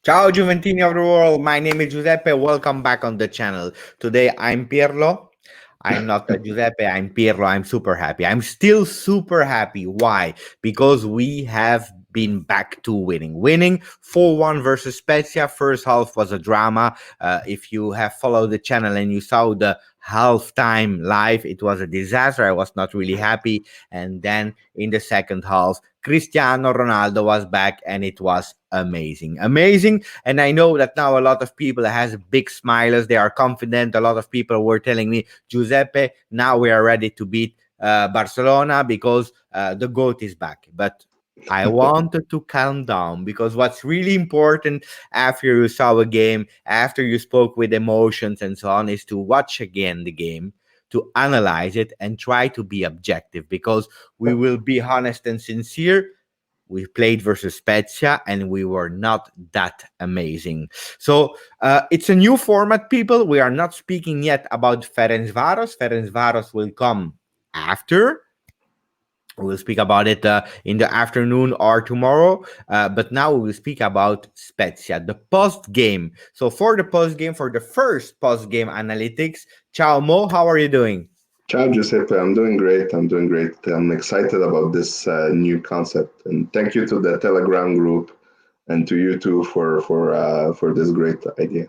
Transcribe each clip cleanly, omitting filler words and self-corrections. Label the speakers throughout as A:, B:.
A: Ciao Juventini of the world, my name is Giuseppe. Welcome back on the channel. Today I'm Pirlo. I'm not Giuseppe, I'm Pirlo. I'm super happy. I'm still super happy. Why? Because we have been back to winning. Winning 4-1 versus Spezia. First half was a drama. If you have followed the channel and you saw the halftime live, it was a disaster. I was not really happy. And then in the second half, Cristiano Ronaldo was back and it was amazing. Amazing. And I know that now a lot of people has big smiles. They are confident. A lot of people were telling me, Giuseppe, now we are ready to beat Barcelona because the GOAT is back. But I wanted to calm down because what's really important after you saw a game, after you spoke with emotions and so on, is to watch again the game, to analyze it and try to be objective because we will be honest and sincere. We played versus Spezia and we were not that amazing. So it's a new format, people. We are not speaking yet about Ferencvaros. Ferencvaros will come after. We'll speak about it in the afternoon or tomorrow. But now we will speak about Spezia, the post game. So for the post game, for the first post game analytics, Ciao Mo, how are you doing?
B: Ciao Giuseppe, I'm doing great. I'm doing great. I'm excited about this new concept, and thank you to the Telegram group and to you too for this great idea.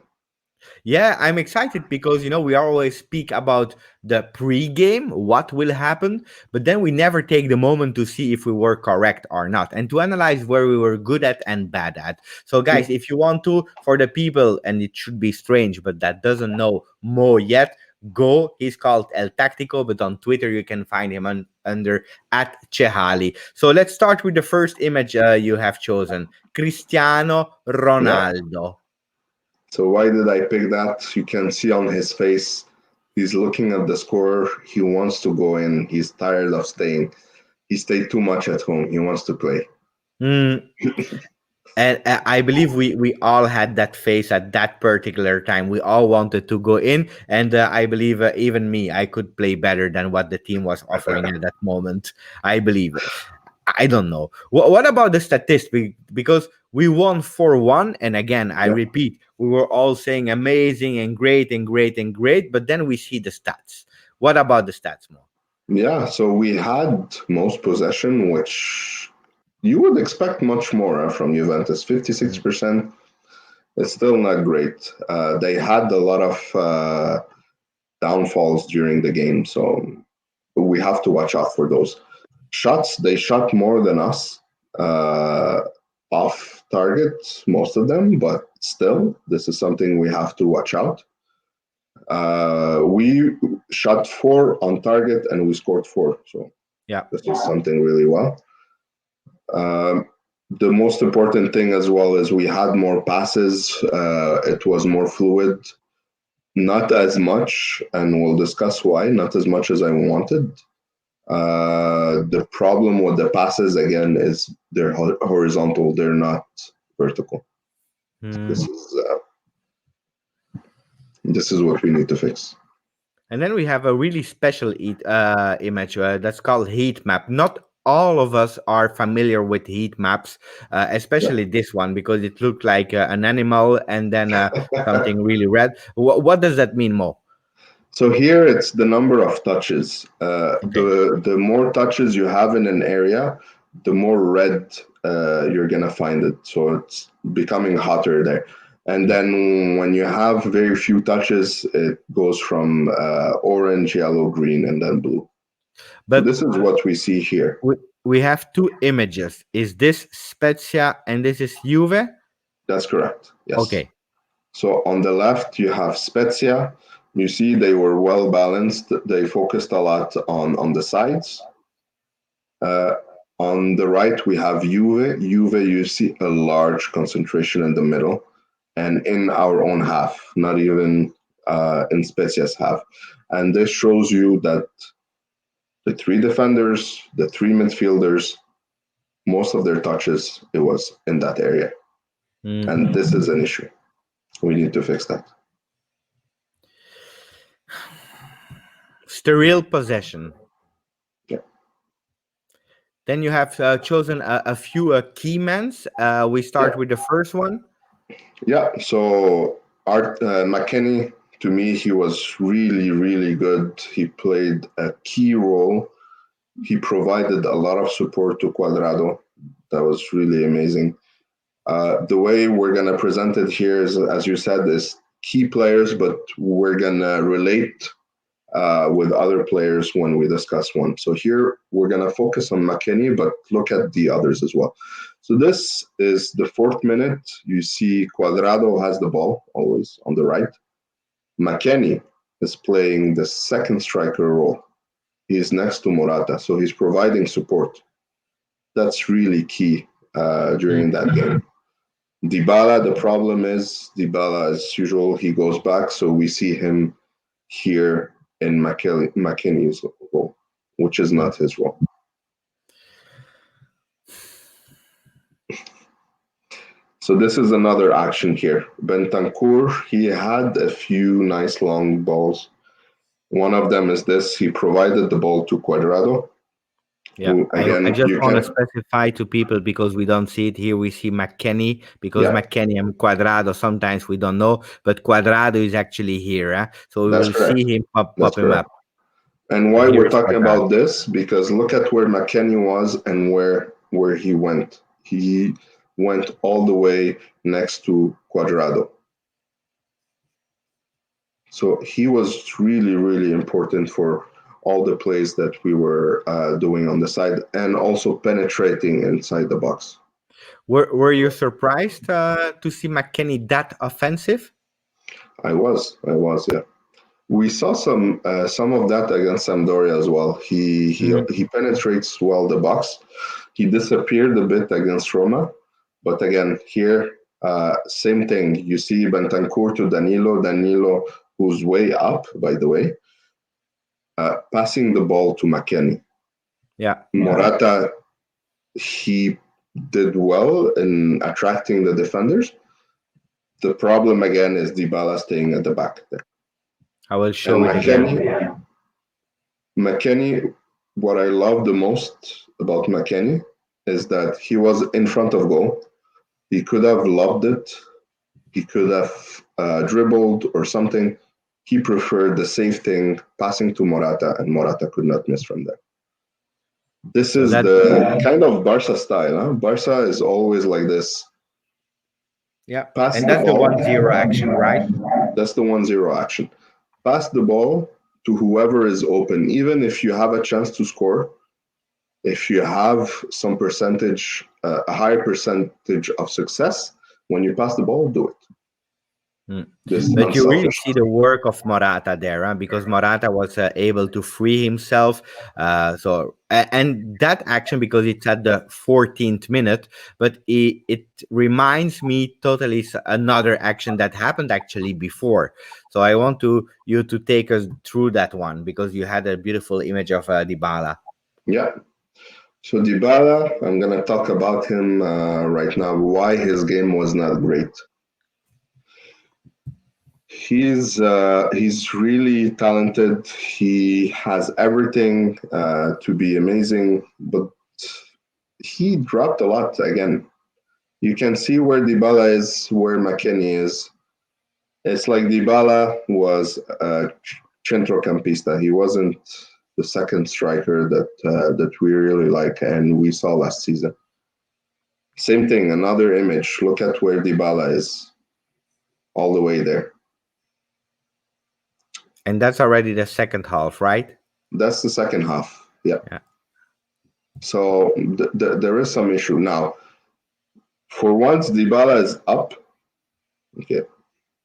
A: Yeah, I'm excited because we always speak about the pre-game, what will happen, but then we never take the moment to see if we were correct or not and to analyze where we were good at and bad at. So guys, if you want to, for the people, and it should be strange, but that doesn't know Mo yet, go. He's called El Tactico, but on Twitter you can find him under at Chehali. So let's start with the first image you have chosen, Cristiano
B: Yeah.
A: Ronaldo.
B: So why did I pick that? You can see on his face, he's looking at the score. He wants to go in. He's tired of staying. He stayed too much at home. He wants to play.
A: Mm, and I believe we all had that face at that particular time. We all wanted to go in, and I believe even me, I could play better than what the team was offering at that moment. I believe. I don't know. What about the statistics? Because we won 4-1, and again, I
B: Yeah.
A: repeat, we were all saying amazing and great and great and great, but then we see the stats. What about the stats, Mo?
B: Yeah, so we had most possession, which you would expect much more from Juventus. 56%. It's still not great. They had a lot of downfalls during the game, so we have to watch out for those. Shots, they shot more than us uh, off target, most of them, but still, this is something we have to watch out. We shot four on target and we scored four, so
A: Yeah.
B: this is something really well. Um, the most important thing as well is we had more passes. It was more fluid. Not as much, and we'll discuss why, not as much as I wanted. The problem with the passes, again, is they're horizontal, they're not vertical. This
A: Hmm.
B: is uh, this is what we need to fix.
A: And then we have a really special image that's called heat map. Not all of us are familiar with heat maps,
B: Yeah.
A: especially this one because it looked like an animal and then something really red. What does that mean, Mo?
B: So here it's the number of touches.
A: Okay.
B: The more touches you have in an area, the more red you're gonna find it. So it's becoming hotter there. And
A: Yeah.
B: then when you have very few touches, it goes from orange, yellow, green, and then blue. So
A: But
B: this is what we see here.
A: we have two images. Is this Spezia and this is Juve?
B: That's correct. Yes.
A: Okay.
B: So on the left, you have Spezia. You see they were well balanced. They focused a lot on the sides. Uh, on the right, we have Juve. Juve, you see a large concentration in the middle and in our own half, not even in Spezia's half. And this shows you that the three defenders, the three midfielders, most of their touches, it was in that area. And
A: Mhm.
B: this is an issue. We need to fix that.
A: Sterile possession.
B: Yeah.
A: Then you have chosen a few key mans. We
B: Yeah.
A: start with the first one.
B: Yeah, so Art McKennie, to me, he was really, really good. He played a key role. He provided a lot of support to Cuadrado. That was really amazing. The way we're gonna present it here is, as you said, is key players, but we're gonna relate with other players when we discuss one. So here we're gonna focus on McKennie, but look at the others as well. So this is the 4th minute. You see Cuadrado has the ball always on the right. McKennie is playing the second striker role. He's next to Morata, so he's providing support. That's really key during that game. Dybala, the problem is Dybala, as usual, he goes back, so we see him here in McKennie's role, which is not his role. So this is another action here. Bentancur, he had a few nice long balls. One of them is this. He provided the ball to Cuadrado.
A: Yeah,
B: Who,
A: I
B: again,
A: just
B: you
A: want to
B: can.
A: specify to people because we don't see it here. We see McKennie because
B: Yeah,
A: McKennie and Cuadrado sometimes we don't know, but Cuadrado is actually here. So we
B: that's
A: will see
B: correct.
A: him
B: That's
A: pop him
B: correct.
A: up.
B: And
A: So
B: why
A: here
B: we're
A: is
B: talking
A: Cuadrado.
B: about this? Because look at where McKennie was and where he went. He went all the way next to Cuadrado. So he was really, really important for all the plays that we were doing on the side and also penetrating inside the box.
A: Were you surprised to see McKennie that offensive?
B: Yeah. We saw some of that against Sampdoria as well. He penetrates well the box. He disappeared a bit against Roma, but again here same thing. You see Bentancur to Danilo, who's way up by the way, passing the ball to McKennie.
A: Yeah.
B: Morata, he did well in attracting the defenders. The problem again is Dybala staying at the back there.
A: I will
B: And
A: show it again.
B: McKennie, what I love the most about McKennie is that he was in front of goal. He could have lobbed it. He could have dribbled or something. He preferred the safe thing, passing to Morata, and Morata could not miss from there. This
A: So
B: is
A: that
B: the kind of Barca style. Huh? Barca is always like this.
A: yeah,
B: Pass
A: and
B: the
A: that's the
B: ball.
A: 1-0 action, right?
B: That's the 1-0 action. Pass the ball to whoever is open. Even if you have a chance to score, if you have some percentage, a higher percentage of success, when you pass the ball, do it. This
A: But you really
B: unselfish.
A: see the work of Morata there, huh? Because Morata was able to free himself. And that action, because it's at the 14th minute, but it reminds me totally another action that happened actually before. So I want you to take us through that one because you had a beautiful image of Dybala.
B: Yeah. So Dybala, I'm gonna talk about him right now. Why his game was not great. He's really talented. He has everything to be amazing, but he dropped a lot again. You can see where Dybala is, where McKennie is. It's like Dybala was a centrocampista. He wasn't the second striker that we really like and we saw last season. Same thing, another image. Look at where Dybala is, all the way there.
A: And that's already the second half, right?
B: That's the second half. Yeah.
A: Yeah.
B: So there is some issue now. For once, Dybala is up. Okay.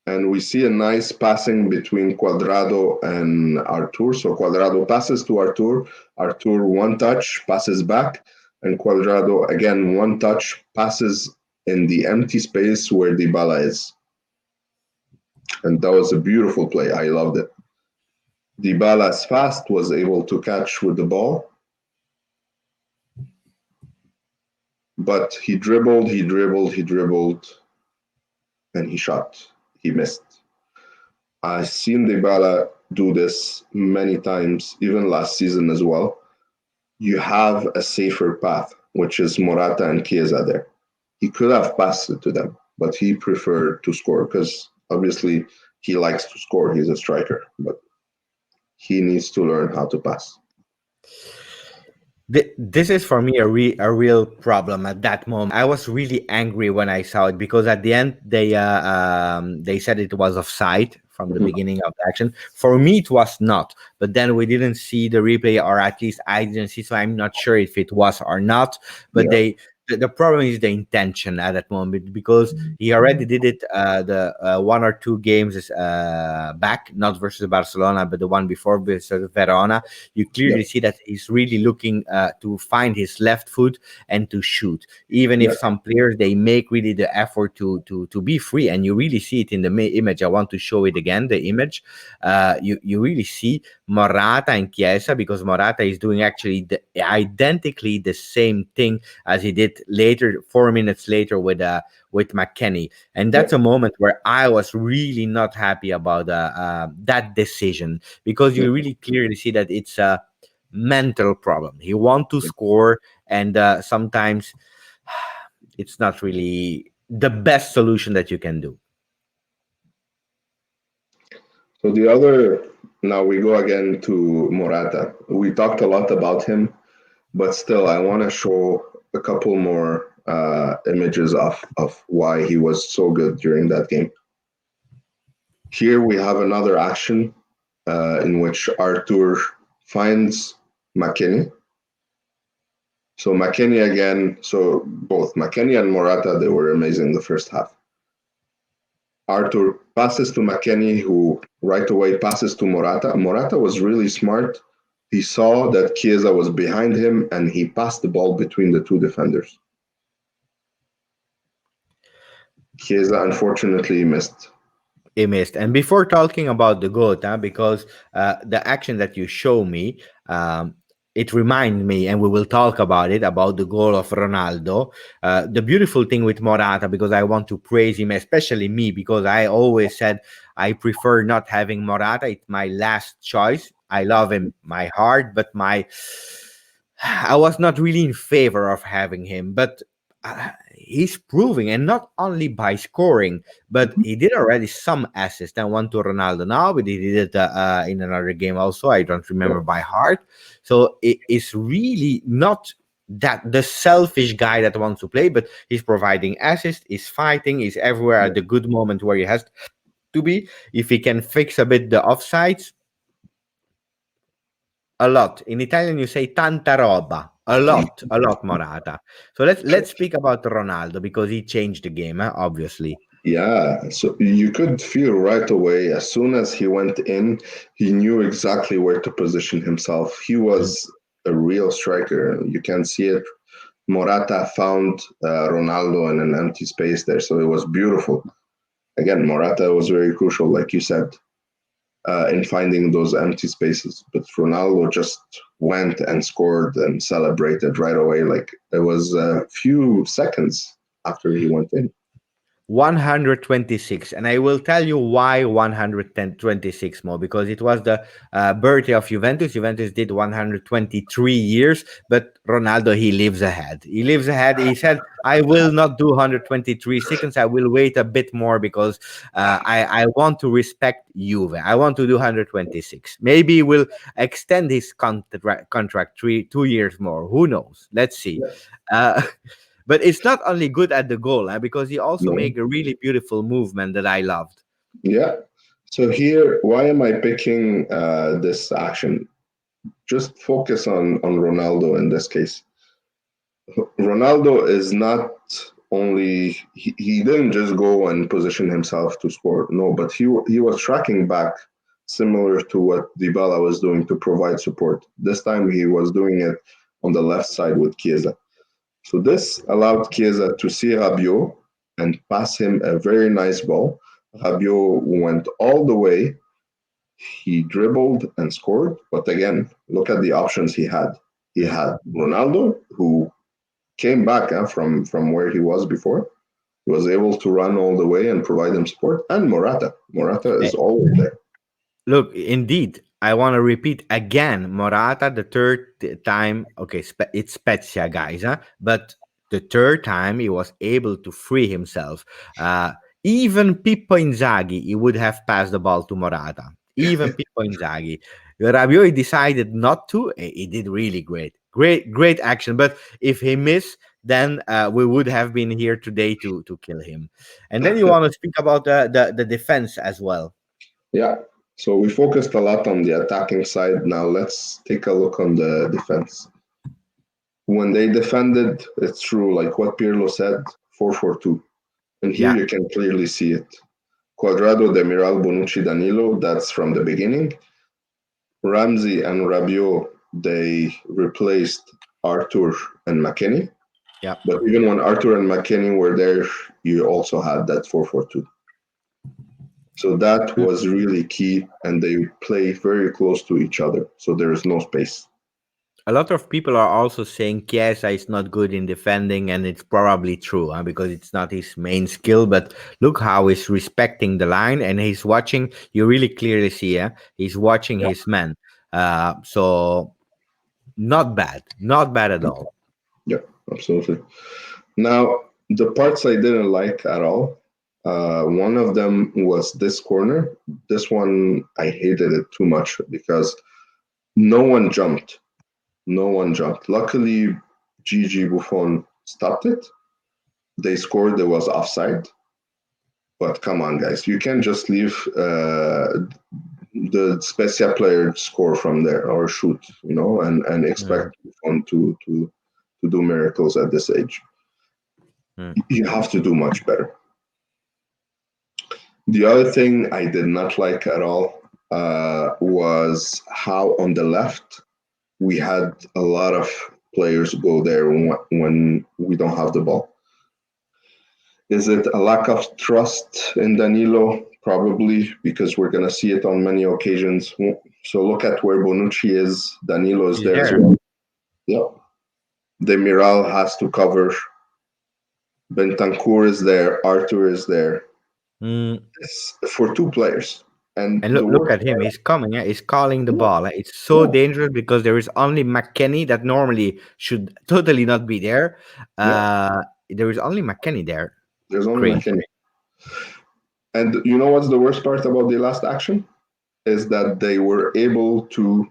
B: And we see a nice passing between Cuadrado and Artur. So Cuadrado passes to Artur. Artur one touch, passes back, and Cuadrado again one touch, passes in the empty space where Dybala is. And that was a beautiful play. I loved it. Dybala's fast was able to catch with the ball, but he dribbled, and he shot. He missed. I've seen Dybala do this many times, even last season as well. You have a safer path, which is Morata and Chiesa there. He could have passed it to them, but he preferred to score because obviously he likes to score. He's a striker, but he needs to learn how to pass.
A: This is for me a real problem at that moment. I was really angry when I saw it because at the end they said it was offside from the
B: Mhm.
A: beginning of the action. For me, it was not, but then we didn't see the replay, or at least I didn't see, so I'm not sure if it was or not. But
B: Yeah,
A: the problem is the intention at that moment because he already did it the one or two games back, not versus Barcelona, but the one before versus Verona. You
B: yeah,
A: clearly see that he's really looking to find his left foot and to shoot. Even if
B: yeah,
A: some players they make really the effort to be free, and you really see it in the image. I want to show it again. The image, you really see Morata and Chiesa, because Morata is doing actually identically the same thing as he did later, 4 minutes later with McKennie. And
B: yeah,
A: that's a moment where I was really not happy about that decision, because
B: yeah.
A: you really clearly see that it's a mental problem. He want to score, and sometimes it's not really the best solution that you can do.
B: So the other, now we go again to Morata. We talked a lot about him, but still, I want to show a couple more images of why he was so good during that game. Here we have another action in which Arthur finds McKinney. So McKinney again, so both McKinney and Morata, they were amazing the first half. Arthur passes to McKinney, who right away passes to Morata. Morata was really smart. He saw that Chiesa was behind him and he passed the ball between the two defenders. Chiesa unfortunately missed.
A: He missed. And before talking about the goat, because the action that you show me, it reminds me, and we will talk about it, about the goal of Ronaldo. The beautiful thing with Morata, because I want to praise him, especially me, because I always said I prefer not having Morata. It's my last choice. I love him, my heart, but I was not really in favor of having him. But he's proving, and not only by scoring, but he did already some assists, and one to Ronaldo now, but he did it in another game also. I don't remember
B: Yeah,
A: by heart. So it is really not that the selfish guy that wants to play, but he's providing assists, he's fighting, he's everywhere
B: yeah,
A: at the good moment where he has to be. If he can fix a bit the offsides, a lot. In Italian, you say tanta roba. A lot, Morata. So let's speak about Ronaldo, because he changed the game, obviously.
B: yeah. So you could feel right away as soon as he went in, he knew exactly where to position himself. He was a real striker. You can see it. Morata found Ronaldo in an empty space there, so it was beautiful. Again, Morata was very crucial, like you said, in finding those empty spaces. But Ronaldo just went and scored and celebrated right away. Like it was a few seconds after he went in.
A: 126, and I will tell you why 126 more, because it was the birthday of Juventus did 123 years, but Ronaldo, he lives ahead, he said, I will not do 123 seconds, I will wait a bit more, because I want to respect Juve, I want to do 126. Maybe he will extend his contract 2 years more, who knows, let's see. uh, But it's not only good at the goal, because he also
B: No.
A: make a really beautiful movement that I loved.
B: Yeah. So here, why am I picking this action? Just focus on Ronaldo in this case. Ronaldo is not only he didn't just go and position himself to score. No, but he was tracking back, similar to what Dybala was doing to provide support. This time he was doing it on the left side with Chiesa. So this allowed Chiesa to see Rabiot and pass him a very nice ball. Rabiot went all the way. He dribbled and scored. But again, look at the options he had. He had Ronaldo, who came back from where he was before. He was able to run all the way and provide him support. And Morata. Morata
A: Eh,
B: is always there.
A: Look, indeed, I want to repeat again, Morata, the third time. Okay, it's Spezia, guys, huh? But the third time he was able to free himself. Even Pippo Inzaghi, he would have passed the ball to Morata. Even Pippo Inzaghi. Rabiot decided not to. He did really great action. But if he missed, then we would have been here today to kill him. And then you want to speak about the defense as well.
B: Yeah. So we focused a lot on the attacking side. Now let's take a look on the defense. When they defended, it's true, like what Pirlo said, 4-4-2. And here
A: Yeah.
B: you can clearly see it. Quadrado, Demiral, Bonucci, Danilo, that's from the beginning. Ramsey and Rabiot, they replaced Arthur and McKennie.
A: Yeah.
B: But even when Arthur and McKennie were there, you also had that 4-4-2. So that was really key, and they play very close to each other. So there is no space.
A: A lot of people are also saying Chiesa is not good in defending, and it's probably true because it's not his main skill. But look how he's respecting the line, and he's watching. You really clearly see, he's watching
B: Yeah.
A: his men. So not bad at all.
B: Yeah, absolutely. Now, the parts I didn't like at all, one of them was this corner. This one, I hated it too much because no one jumped. No one jumped. Luckily, Gigi Buffon stopped it. They scored. It was offside. But come on, guys, you can't just leave the Spezia player score from there or shoot, and expect Buffon to do miracles at this age. You have to do much better. The other thing I did not like at all was how on the left we had a lot of players go there when we don't have the ball. Is it a lack of trust in Danilo? Probably, because we're going to see it on many occasions. So look at where Bonucci is. Danilo is there as well. Yeah. Demiral has to cover. Bentancur is there. Arthur is there. It's for two players. And
A: look at him. He's coming. He's calling the ball. It's so dangerous because there is only McKennie that normally should totally not be there. There is only McKennie there.
B: There's only McKennie. And you know what's the worst part about the last action? Is that they were able to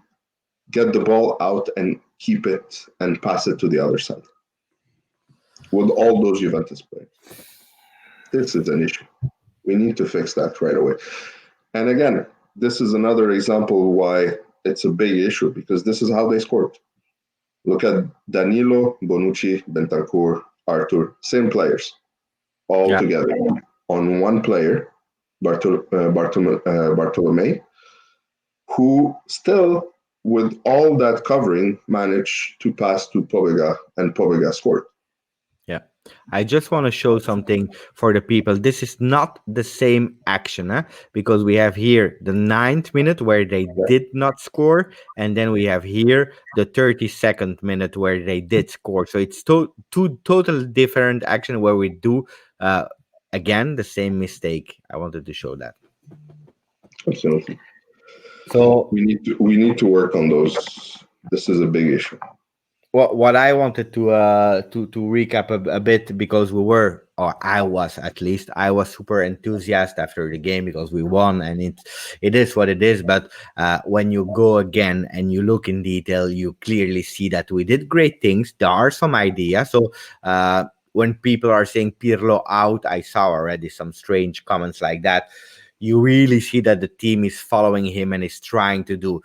B: get the ball out and keep it and pass it to the other side with all those Juventus players. This is an issue. We need to fix that right away. And again, this is another example why it's a big issue, because this is how they scored. Look at Danilo, Bonucci, Bentancur, Arthur, same players, all together on one player, Bartolomei, who still, with all that covering, managed to pass to Pobega, and Pobega scored.
A: Yeah. I just want to show something for the people. This is not the same action, because we have here the 9th minute where they did not score, and then we have here the 32nd minute where they did score. So it's two totally different action where we do again the same mistake. I wanted to show that.
B: Absolutely.
A: So
B: we need to work on those. This is a big issue.
A: What I wanted to recap a bit, because we were, or I was at least, I was super enthusiastic after the game because we won, and it is what it is. But when you go again and you look in detail, you clearly see that we did great things. There are some ideas. So when people are saying Pirlo out, I saw already some strange comments like that. You really see that the team is following him and is trying to do,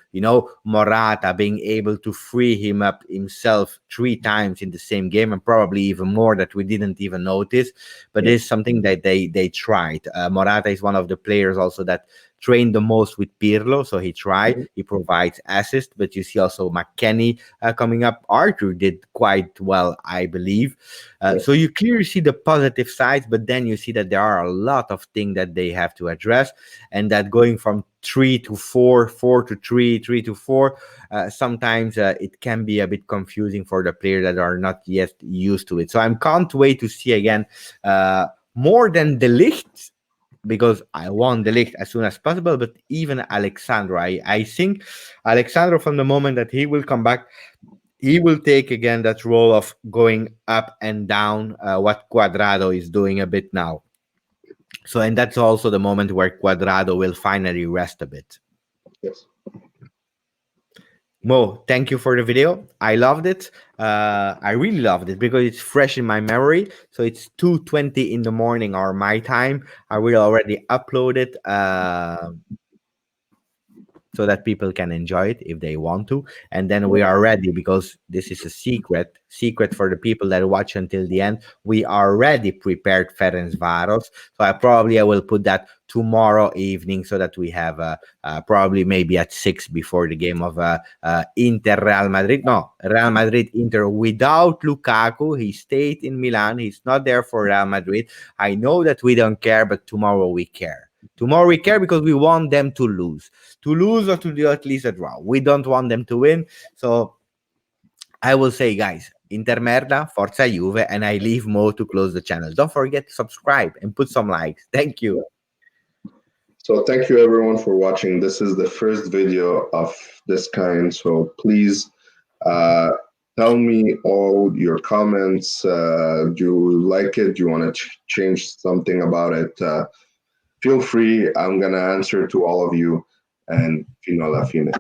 A: Morata being able to free him up himself 3 times in the same game, and probably even more that we didn't even notice. But it's something that they tried. Morata is one of the players also that trained the most with Pirlo, so he tried. He provides assist, but you see also McKennie coming up. Arthur did quite well, I believe. So you clearly see the positive sides, but then you see that there are a lot of things that they have to address, and that going from 3 to 4, 4 to 3, 3 to 4, sometimes it can be a bit confusing for the players that are not yet used to it. So I can't wait to see again more than De Ligt, because I want De Ligt as soon as possible, but even Alexandro. I think Alexandro, from the moment that he will come back, he will take again that role of going up and down, what Quadrado is doing a bit now. So, and that's also the moment where Quadrado will finally rest a bit.
B: Yes.
A: Mo, thank you for the video. I loved it. I really loved it because it's fresh in my memory. So it's 2:20 in the morning or my time. I will already upload it. So that people can enjoy it if they want to, and then we are ready, because this is a secret for the people that watch until the end. We already prepared Ferencvaros, so I will put that tomorrow evening, so that we have probably maybe at 6 before the game of Inter Real Madrid. No, Real Madrid Inter without Lukaku. He stayed in Milan. He's not there for Real Madrid. I know that we don't care, but tomorrow we care. Tomorrow we care because we want them to lose or to do at least a draw. We don't want them to win. So I will say, guys, Inter merda, Forza Juve, and I leave Mo to close the channel. Don't forget to subscribe and put some likes. Thank you.
B: So thank you everyone for watching. This is the first video of this kind. So please uh, tell me all your comments. Do you like it? Do you want to change something about it? Feel free. I'm gonna answer to all of you. And fino alla fine.